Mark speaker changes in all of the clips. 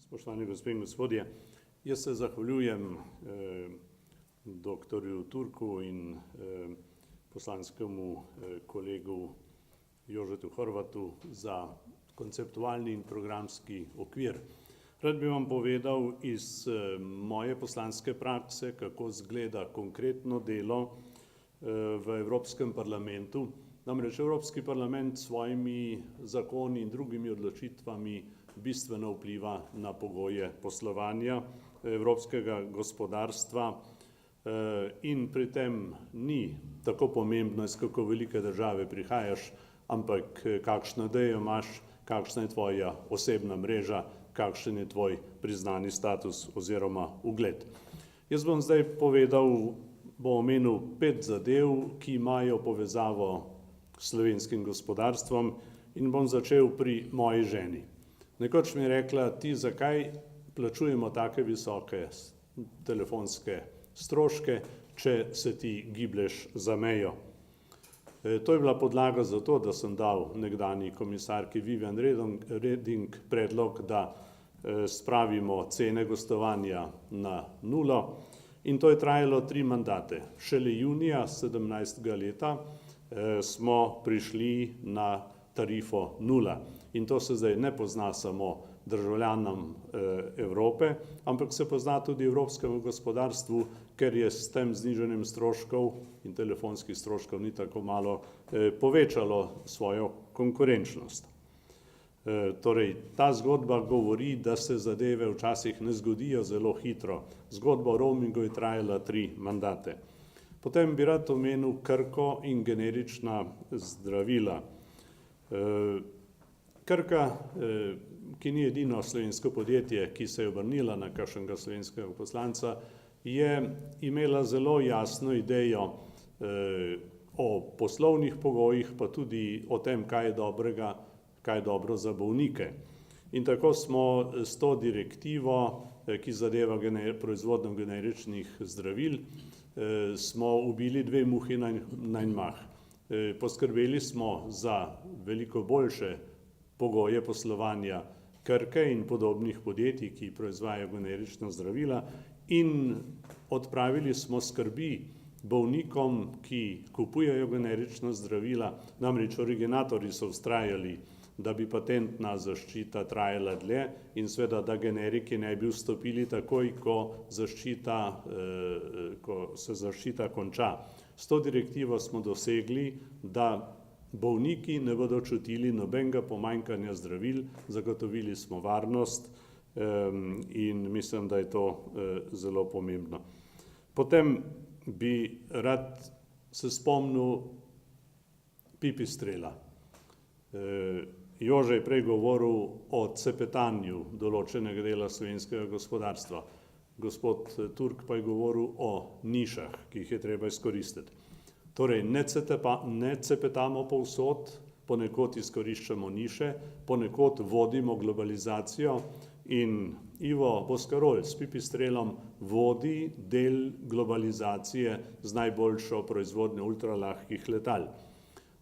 Speaker 1: Spoštovani gospe in gospodje, jaz se zahvaljujem doktorju Turku in poslanskemu kolegu Jožetu Horvatu za konceptualni in programski okvir. Rad bi vam povedal iz moje poslanske prakse, kako izgleda konkretno delo v Evropskem parlamentu. Namreč Evropski parlament s svojimi zakoni in drugimi odločitvami bistveno vpliva na pogoje poslovanja evropskega gospodarstva in pri tem ni tako pomembno, iz kako velike države prihajaš, ampak kakšno idejo imaš, kakšna je tvoja osebna mreža, kakšen je tvoj priznani status oziroma ugled. Jaz bom zdaj bom omenil 5 zadev, ki imajo povezavo s slovenskim gospodarstvom in bom začel pri moji ženi. Nekoč mi je rekla, ti zakaj plačujemo take visoke telefonske stroške, če se ti giblješ za mejo. To je bila podlaga za to, da sem dal nekdanji komisarki Vivian Reding predlog, da spravimo cene gostovanja na 0 in to je trajalo 3 mandate. Šele junija 17. leta smo prišli na tarifo 0 in to se zdaj ne pozna samo državljanom Evrope, ampak se pozna tudi evropskemu gospodarstvu, ker je s tem znižanjem stroškov in telefonskih stroškov ni tako malo povečalo svojo konkurenčnost. Torej, ta zgodba govori, da se zadeve včasih ne zgodijo zelo hitro. Zgodba o roamingu je trajala 3 mandate. Potem bi rad omenil Krko in generična zdravila. Krka, ki ni edino slovensko podjetje, ki se je obrnila na kakšnega slovenskega poslanca, je imela zelo jasno idejo o poslovnih pogojih, pa tudi o tem, kaj je dobro za bolnike. In tako smo s to direktivo, ki zadeva proizvodnjo generičnih zdravil, smo ubili 2 muhi na en mah. Poskrbeli smo za veliko boljše pogoje poslovanja Krke in podobnih podjetij, ki proizvajajo generična zdravila, in odpravili smo skrbi bolnikom, ki kupujejo generična zdravila. Namreč originatorji so vztrajali, da bi patentna zaščita trajala dlje in seveda, da generiki ne bi vstopili takoj, ko se zaščita konča. S to direktivo smo dosegli, da bolniki ne bodo čutili nobenega pomanjkanja zdravil, zagotovili smo varnost in mislim, da je to zelo pomembno. Potem bi rad se spomnil Pipistrela. Jože je prej govoril o cepetanju določenega dela slovenskega gospodarstva. Gospod Turk pa je govoril o nišah, ki jih je treba izkoristiti. Torej, ne cepetamo povsod, ponekod izkoriščamo niše, ponekod vodimo globalizacijo in Ivo Boscarol s Pipistrelom vodi del globalizacije z najboljšo proizvodnjo ultralahkih letal.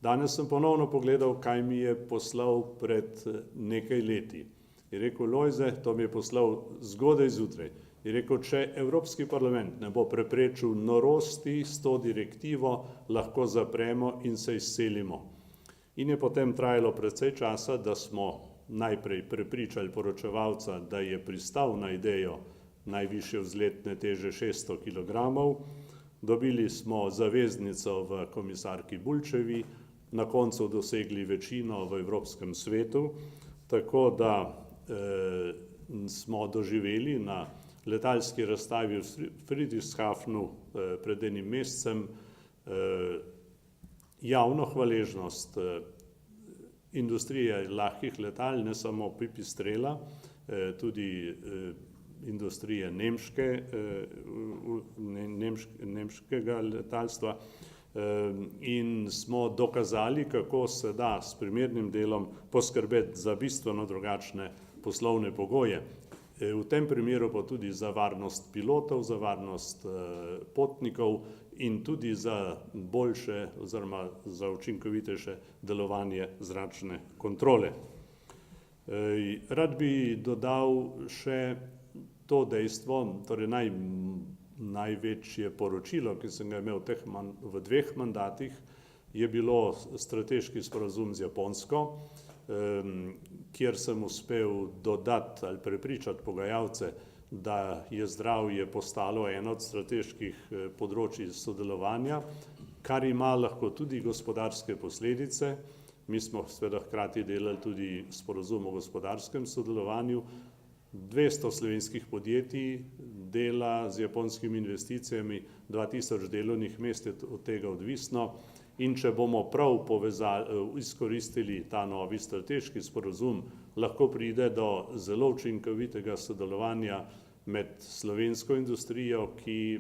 Speaker 1: Danes sem ponovno pogledal, kaj mi je poslal pred nekaj leti. Je rekel, Lojze, to mi je poslal zgodaj zjutraj. Je rekel, če Evropski parlament ne bo preprečil norosti s to direktivo, lahko zapremo in se izselimo. In je potem trajalo precej časa, da smo najprej prepričali poročevalca, da je pristal na idejo najvišje vzletne teže 600 kg. Dobili smo zaveznico v komisarki Bulčevi, na koncu dosegli večino v Evropskem svetu, tako da smo doživeli na letalski razstavi v Friedrichshafnu pred enim mesecem javno hvaležnost industrije lahkih letal, ne samo Pipistrela, tudi industrije nemškega letalstva in smo dokazali, kako se da s primernim delom poskrbeti za bistveno drugačne poslovne pogoje. V tem primeru pa tudi za varnost pilotov, za varnost potnikov in tudi za boljše oziroma za učinkovitejše delovanje zračne kontrole. Rad bi dodal še to dejstvo, torej največje poročilo, ki sem ga imel v 2 mandatih, je bilo strateški sporazum z Japonsko, kjer sem uspel dodati ali prepričati pogajalce, da je zdravje postalo eno od strateških področij sodelovanja, kar ima lahko tudi gospodarske posledice. Mi smo seveda hkrati delali tudi sporazum o gospodarskem sodelovanju. 200 slovenskih podjetij dela z japonskimi investicijami, 2000 delovnih mest je od tega odvisno. In če bomo prav izkoristili ta novi strateški sporazum, lahko pride do zelo učinkovitega sodelovanja med slovensko industrijo, ki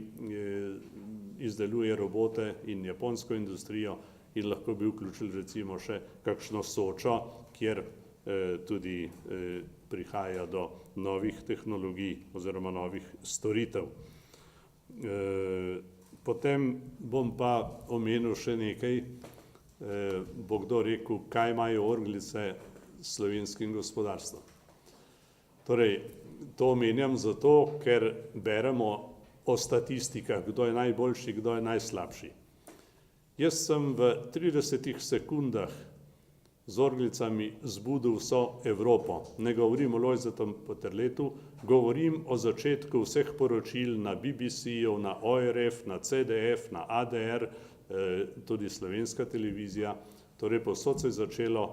Speaker 1: izdeluje robote, in japonsko industrijo, in lahko bi vključili recimo še kakšno Sočo, kjer tudi prihaja do novih tehnologij oziroma novih storitev. Potem bom pa omenil še nekaj, bo kdo rekel, kaj imajo orglice s slovenskim gospodarstvom. Torej, to omenjam zato, ker beremo o statistikah, kdo je najboljši, kdo je najslabši. Jaz sem v 30 sekundah z orglicami zbudil vso Evropo. Ne govorim o Lojzetu Peterletu, govorim o začetku vseh poročil na BBC-ju, na ORF, na CDF, na ADR, tudi slovenska televizija. Torej, povsod se je začelo,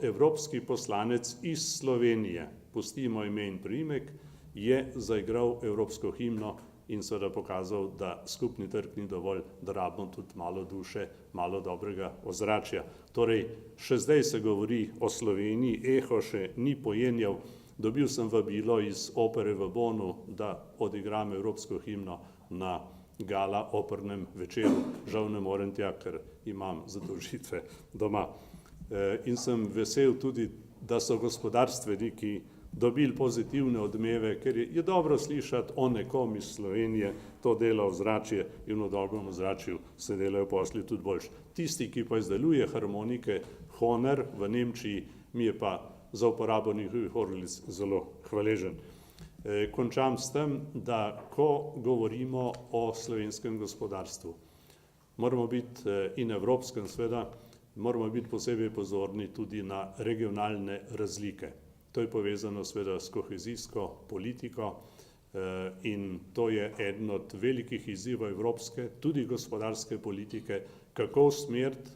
Speaker 1: evropski poslanec iz Slovenije, pustimo ime in priimek, je zaigral evropsko himno in seveda pokazal, da skupni trg ni dovolj, da rabimo tudi malo duše, malo dobrega ozračja. Torej, še zdaj se govori o Sloveniji, eho še ni pojenjal. Dobil sem vabilo iz opere v Bonu, da odigram evropsko himno na gala opernem večeru. Žal ne morem tja, ker imam zadolžitve doma. In sem vesel tudi, da so gospodarstveniki dobili pozitivne odmeve, ker je dobro slišati o nekom iz Slovenije, to dela ozračje in v dobrem ozračju se delajo posli tudi boljše. Tisti, ki pa izdeluje harmonike, Honer v Nemčiji, mi je pa za uporabo njihovih orglic zelo hvaležen. Končam s tem, da ko govorimo o slovenskem gospodarstvu, moramo biti in evropskem seveda, moramo biti posebej pozorni tudi na regionalne razlike. To je povezano seveda s kohezijsko politiko in to je eden od velikih izzivov evropske, tudi gospodarske politike, kako usmeriti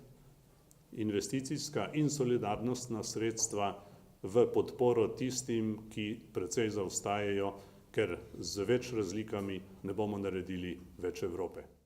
Speaker 1: investicijska in solidarnostna sredstva v podporo tistim, ki precej zaostajajo, ker z več razlikami ne bomo naredili več Evrope.